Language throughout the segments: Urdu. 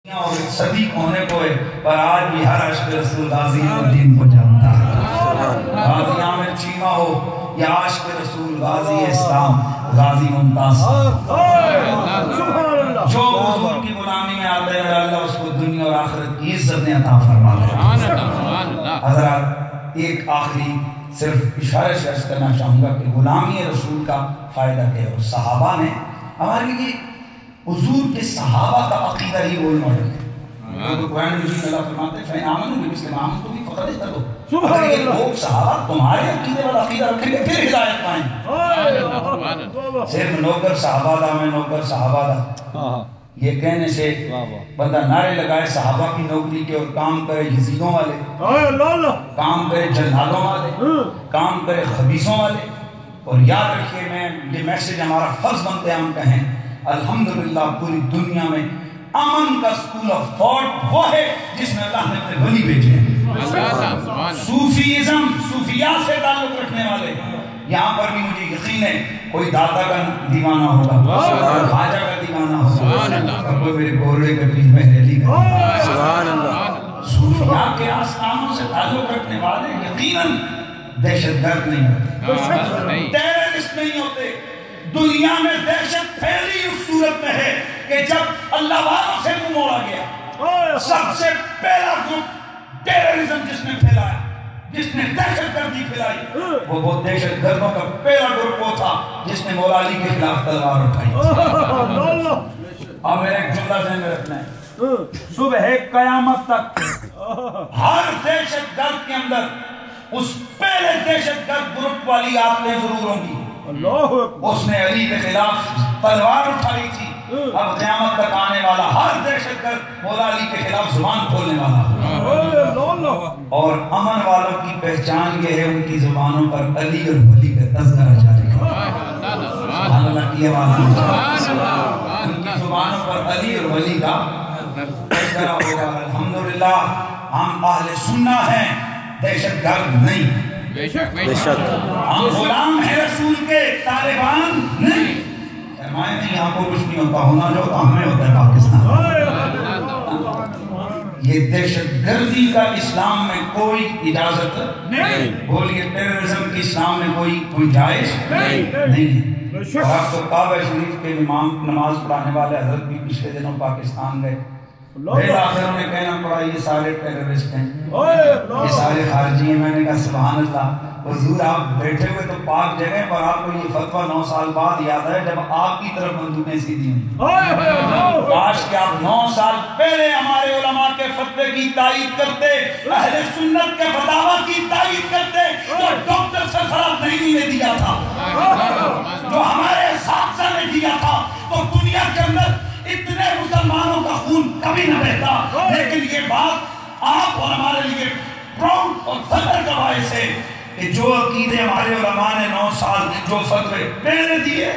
اور صدیق ہونے کو ہے پر آج بھی ہر عشق رسول غازی الدین کو جانتا ہے. غازی عامر چیمہ ہو یا عشق رسول غازی اسلام غازی ممتاز جو حضور کی غلامی میں آتے ہیں اللہ اس کو دنیا اور آخرت کی عزت نے عطا فرما دے. حضرات ایک آخری صرف اشارے سے عرض کرنا چاہوں گا کہ غلامی رسول کا فائدہ کیا ہے. صحابہ نے ہمارے لیے حضور کے صحابہ کا عقیدہ ہی رول ماڈل ہے. تو قرآن مجید اللہ فرماتے ہیں فَإِنْ آمَنُوا بِمِثْلِ مَا آمَنْتُم بِهِ فَقَدِ اهْتَدَوْا. اگر یہ لوگ صحابہ تمہارے عقیدے والا عقیدہ رکھیں گے پھر ہدایت پائیں. صرف نوکر صحابہ دا میں نوکر صحابہ دا یہ کہنے سے بندہ نعرے لگائے صحابہ کی نوکری کے اور کام کرے یزیدوں والے، کام کرے جلالوں والے، کام کرے خبیثوں والے. اور یاد رکھیے میں یہ میسج ہمارا فرض بنتے ہیں ہم کہیں الحمدللہ پوری دنیا میں امن کا سکول آف تھاٹ وہ ہے جس میں اللہ نے اپنے ولی بھیجے ہیں. صوفیزم صوفیات سے تعلق رکھنے والے یہاں پر بھی مجھے یقین ہے کوئی دادا کا دیوانہ ہوگا، خواجہ کا دیوانہ ہوگا، کوئی میرے گورے کا پیر مہر علی کا دیوانہ. صوفیات کے آستانوں سے تعلق رکھنے والے یقیناً دہشت گرد نہیں ہوتے، ٹیررسٹ نہیں ہوتے. دنیا میں دہشت پھیلی اس صورت میں ہے کہ جب اللہ والوں سے منہ موڑا گیا. سب سے پہلا گروپ ٹیررزم جس نے پھیلایا، جس نے دہشت گردی پھیلائی، وہ دہشت گردوں کا پہلا گروپ وہ تھا جس نے مولا علی کے خلاف تلوار اٹھائی. اور میرا ایک جملہ ذہن میں رکھنا ہے، صبح قیامت تک ہر دہشت گرد کے اندر اس پہلے دہشت گرد گروپ والی آتیں ضرور ہوں گی. اس نے علی کے خلاف تلوار اٹھائی تھی. اب قیامت تک آنے والا ہر دہشت گرد مولا علی کے خلاف زبان کھولنے والا. اور امن والوں کی پہچان یہ ہے ان کی زبانوں پر علی اور ولی کا تذکرہ جاری ہے. اللہ کی آواز ان کی زبانوں پر علی اور ولی کا تذکرہ ہوگا. الحمدللہ ہم اہل سنہ ہیں، دہشت گرد نہیں. بے شک ہم غلام ہیں رسول کے، طالبان نہیں. فرمائے نہیں یہاں کو کچھ نہیں ہوتا، ہونا جو ہوتا ہمیں ہوتا ہے پاکستان. یہ دہشت گردی کا اسلام میں کوئی اجازت نہیں. بولیے ٹیررزم کی اسلام میں کوئی گنجائش نہیں ہے. اور آپ کو کعبہ شریف کے امام نماز پڑھانے والے حضرت بھی پچھلے دنوں پاکستان گئے. پھر آخر انہیں کہنا پڑا یہ سارے ٹیررسٹ ہیں، یہ سارے خارجی ہیں. میں نے کہا سبحان اللہ حضور آپ بیٹھے ہوئے تو پاک جگہ پر آپ کو یہ فتویٰ 9 سال بعد یاد ہے جب آپ کی طرف بندوقیں سیدھی ہوئی. کاش کہ آپ 9 سال پہلے ہمارے علماء کے فتوے کی تائید کرتے، اہل سنت کے فتاویٰ کی تائید کرتے جو ڈاکٹر سرفراز نعیمی نے دیا تھا، جو ہمارے اساتذہ نے دیا تھا، تو دنیا کے اندر اتنے مسلمانوں کا خون کبھی نہ بہتا. لیکن یہ بات آپ اور ہمارے لیے پراؤڈ اور فخر کا باعث ہے کہ جو عقیدے ہمارے علماء نے 9 سال جو فتوے پہلے دیے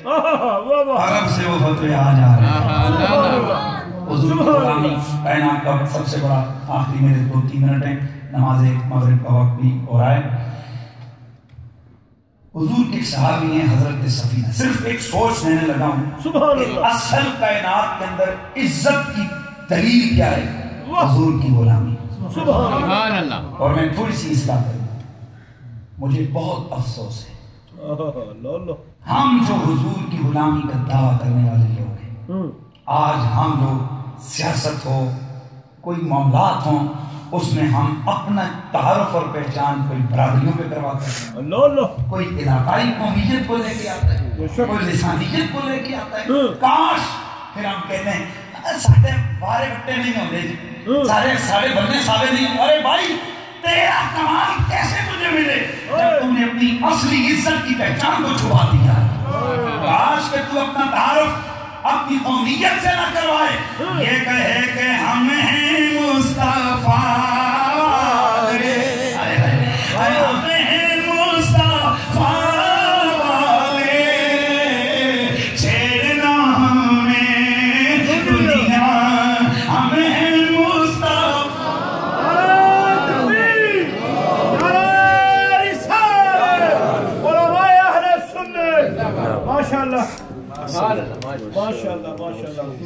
عرب سے وہ فتوے آ جا رہے ہیں. حضور کی غلامی کائنات کا سب سے بڑا آخری میرے 2-3 منٹ ہیں، نماز مغرب کا وقت بھی ہو رہا ہے. حضور کے صحابی ہیں حضرت سفینہ. صرف ایک سوچ لینے لگا ہوں کہ اصل کائنات کے اندر عزت کی دلیل کیا ہے؟ حضور کی غلامی. سبحان اللہ. اور میں تھوڑی سی اصلاح کروں، مجھے بہت افسوس ہے ہم جو حضور کی غلامی کا دعویٰ کرنے والے لوگ ہیں، آج ہم لوگ سیاست ہو کوئی معاملات ہوں اس میں ہم اپنا تعارف اور پہچان کوئی برادریوں پہ کرواتے ہیں، کوئی علاقائی قومیت کو لے کے آتا ہے، کوئی لسانیت کو لے کے آتا ہے. کاش پھر ہم کہتے ہیں سارے بارے بٹے نہیں ہوتے، سارے بندے ثابت نہیں ہوتے. ارے بھائی تیرا کمال کیسے تجھے ملے جب تم نے اپنی اصلی عزت کی پہچان کو چھپا دیا. کاش کہ تو اپنا تعارف اپنی قومیت سے نہ کروائے، یہ کہے کہ ہم ہیں مصطفیٰ، ہم ہیں مصطفیٰ والے، چھیڑنا ہمیں دنیا، ہم ہیں مصطفیٰ. ماشاءاللہ ماشاءاللہ.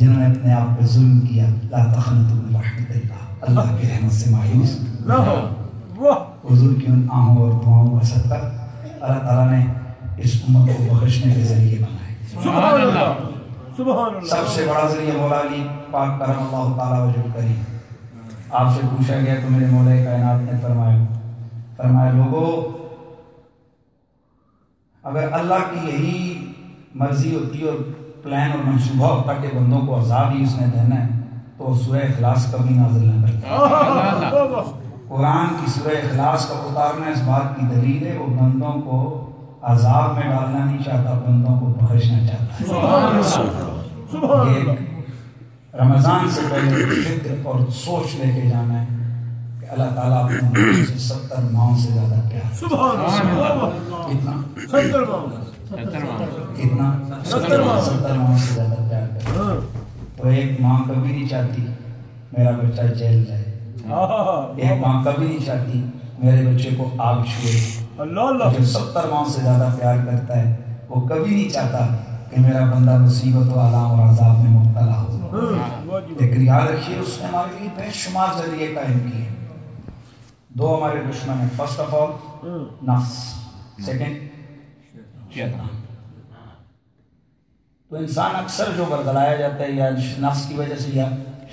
جنہوں نے اپنے آپ پہ ظلم کیا، لا تقنطوا من رحمت اللہ، اللہ کی رحمت سے مایوس نہ ہو۔ حضور کی ان آہوں اور دعاؤں کا صدقہ اللہ تعالیٰ نے اس امت کو بخشنے کے ذریعے بنائے۔ سبحان اللہ، سبحان اللہ۔ سب سے بڑا ذریعہ مولا علی پاک کرم اللہ تعالیٰ وجہ کریم۔ آپ سے پوچھا گیا تو میرے مولا کائنات نے فرمایا لوگوں، اگر اللہ کی یہی مرضی ہوتی اور پلان اور منصوبہ ہوتا کہ بندوں کو عذاب ہی اس نے دینا ہے تو سورہ اخلاص کبھی نازل نہ کرتا۔ قرآن کی سورہ اخلاص کا اتارنا اس بات کی دلیل ہے، وہ بندوں کو عذاب میں ڈالنا نہیں چاہتا، بندوں کو بخشنا چاہتا ہے۔ ایک رمضان سے پہلے فکر اور سوچ لے کے جانا ہے کہ اللہ تعالیٰ اپنے بندوں سے 70 ماہوں سے زیادہ پیار کتنا 70 ماہوں سے زیادہ پیار کرتا ہے۔ تو ایک ماں کبھی نہیں چاہتی میرا بچہ جیل جائے، ایک ماں کبھی نہیں چاہتی میرے بچے کو آگ چھوئے۔ جو 70 ماہ سے زیادہ پیار کرتا ہے وہ کبھی نہیں چاہتا کہ میرا بندہ مصیبت و آلام اور عذاب میں مبتلا ہو۔ لیکن یاد رکھیے اس نے ہمارے لیے بے شمار ذریعے قائم کیے۔ دو ہمارے دشمن ہیں، فرسٹ آف آل نفس، سیکنڈ شیطان۔ تو انسان اکثر جو برگلایا جاتا ہے یا نفس کی وجہ سے یا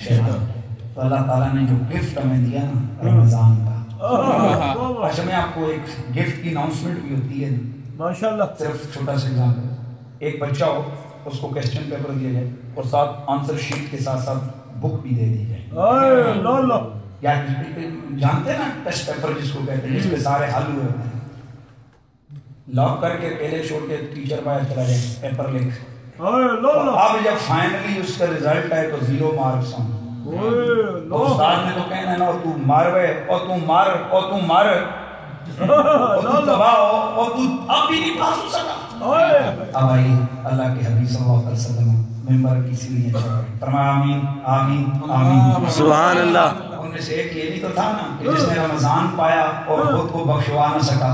شیطان، تو اللہ تعالیٰ نے جو گفٹ ہمیں دیا نا رمضان کا، اچھا میں آپ کو ایک گفٹ کی اناؤنسمنٹ بھی ہوتی ہے ماشاءاللہ، صرف چھوٹا سا ایگزامپل، ایک بچہ ہو اس کو کوسچن پیپر دیا جائے اور ساتھ آنسر شیٹ کے ساتھ ساتھ بک بھی دے دی جائے، یا جانتے ہیں نا ٹیسٹ پیپر جس کو کہتے ہیں، جس کے سارے حل ہوئے ہوتے ہیں، لاک کر کے اکیلے چھوڑ کے ٹیچر باہر چلا جائے پیپر لکھ، اب جب فائنلی اس کا رزلٹ آئے تو 0 مارکس ہوں، استاد نے تو کہنا ہے نا تو مار گئے اور تو مار اور تو مار اور تو تباہ ہو اور تو اب بھی نہیں پاس ہو سکا۔ اب آئیے اللہ کے حبیب صلی اللہ علیہ وسلم ممبر کی سیڑھیاں چڑھے، فرمایا آمین آمین آمین سبحان اللہ۔ ان میں سے ایک یہ بھی تو تھا نا کہ جس نے رمضان پایا اور خود کو بخشوا نہ سکا،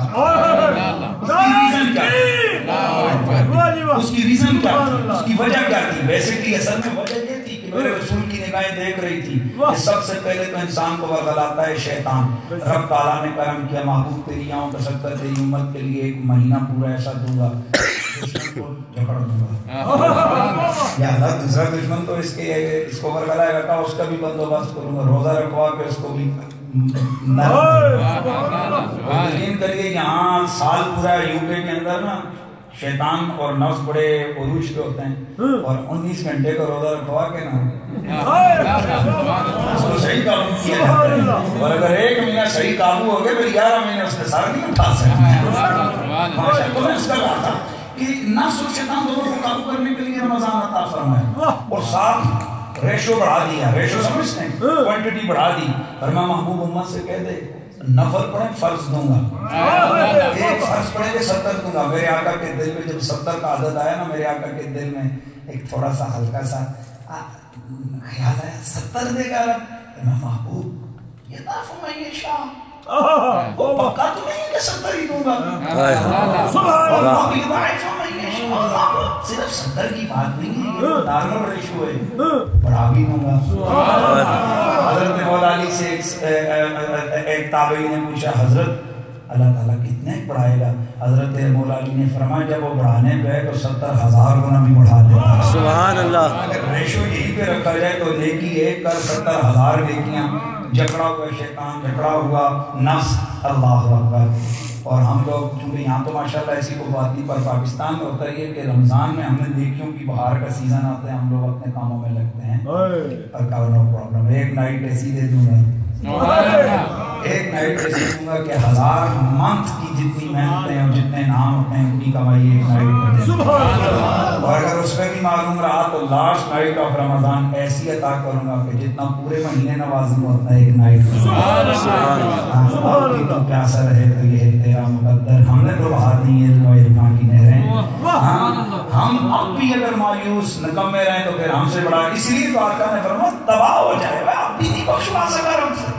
اس کی ریزن کیا تھی، اس کی وجہ کیا تھی؟ بیسکلی اصل میں وجہ یہ تھی کہ میرے رسول کی نگاہیں دیکھ رہی تھی کہ سب سے پہلے تو انسان کو ورگلاتا ہے شیطان۔ رب تعالیٰ نے کرم کیا، محبوب تیری آنکھوں کا صدقہ تیری امت کے لیے 1 مہینہ پورا ایسا دوں گا دشمن کو جھپڑ دوں گا، یا اللہ دوسرا دشمن تو اس کو ورگلائے رکھا، اس کا بھی بندوبست کروں گا، روزہ رکھوا کے اس کو بھی یقین کریے یہاں سال پورا یوکے کے اندر نا شیطان اور نفس بڑے عروج پہ ہوتے ہیں، اور 19 گھنٹے کا روزہ رکھوا کے نا اس کو صحیح قابو کیا جاتا ہے، اور اگر 1 مہینہ صحیح قابو ہو گئے پھر 11 مہینے اس نے سارا نہیں اٹھا سکتے۔ تو میں اس کا کہا تھا کہ نفس اور شیطان دونوں کو قابو کرنے کے لیے رمضان عطا فرمایا، اور ساتھ ریشو بڑھا دیا، ریشو سمجھتے ہیں، کوانٹٹی بڑھا دی، فرمایا محبوب امت سے کہہ دے نفل پڑھیں فرض دوں گا، ایک فرض پڑھیں کہ 70 دوں گا۔ میرے آقا کے دل میں جب 70 کا عدد آیا نا، میرے آقا کے دل میں ایک تھوڑا سا ہلکا سا خیال آیا 70 دے گا رب، میں محبوب یہ دافع میں یہ شام وہ پکا تو نہیں کہ 70 ہی دوں گا، صرف 70 کی بات نہیں ہے، یہ نارمل ریشو ہے، بڑھا بھی دوں گا۔ حضرت مولا علی سے ایک تابعی نے پوچھا حضرت اللہ تعالیٰ کتنے بڑھائے گا؟ حضرت مولا علی نے فرمایا جب وہ بڑھانے پہ تو 70,000 گنا بھی بڑھا دیتا ہے، سبحان اللہ۔ اگر ریشو یہی پہ رکھا جائے تو نیکی ایک کر 70,000 نیکیاں، جھگڑا ہوا شیطان، جھگڑا ہوا نفس، اللہ اکبر۔ اور ہم لوگ چونکہ یہاں تو ماشاءاللہ ایسی کوئی بات نہیں، پر پاکستان میں ہوتا ہے کہ رمضان میں ہم نے نیکیوں کی بہار کا سیزن آتا ہے، ہم لوگ اپنے کاموں میں لگتے ہیں، پر کہا نو پرابلم، ایک نائٹ ایسی دے دوں گا، ایک نائٹ ایسی دوں گا کہ 1000 منتھ کی جتنی محنتیں اور جتنے نام ہوتے ہیں ان کی کمائی ایک نائٹ میں دے، اور اگر اس میں بھی معلوم رہا تو لاسٹ نائٹ آف رمضان ایسی عطا کروں گا کہ جتنا پورے مہینے نوازی ہوتا ہے ایک نائٹ میں۔ تو پیاسا رہے تو یہ تیرا مقدر، ہم نے تو بہار نہیں علم و عرفان کی نہریں، ہم اب بھی اگر مایوس نکمے رہیں تو پھر ہم سے بڑا، اس لیے تو آقا نے فرمایا تباہ ہو جائے گا، اب بھی نہیں بخشوا سکا رب سے،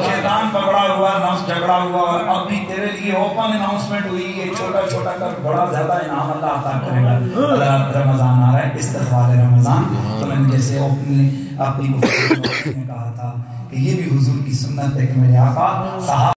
شیطان پکڑا ہوا، نفس جھگڑا ہوا اور اب بھی تیرے لیے اوپن اناؤنسمنٹ ہوئی ہے، چھوٹا چھوٹا کر بڑا زیادہ انعام اللہ عطا کرے گا۔ اللہ رمضان آ رہا ہے، استقبال رمضان، تو میں نے جیسے اپنی گفتگو میں کہا تھا کہ یہ بھی حضور کی سنت ہے کہ میرے آقا صحابہ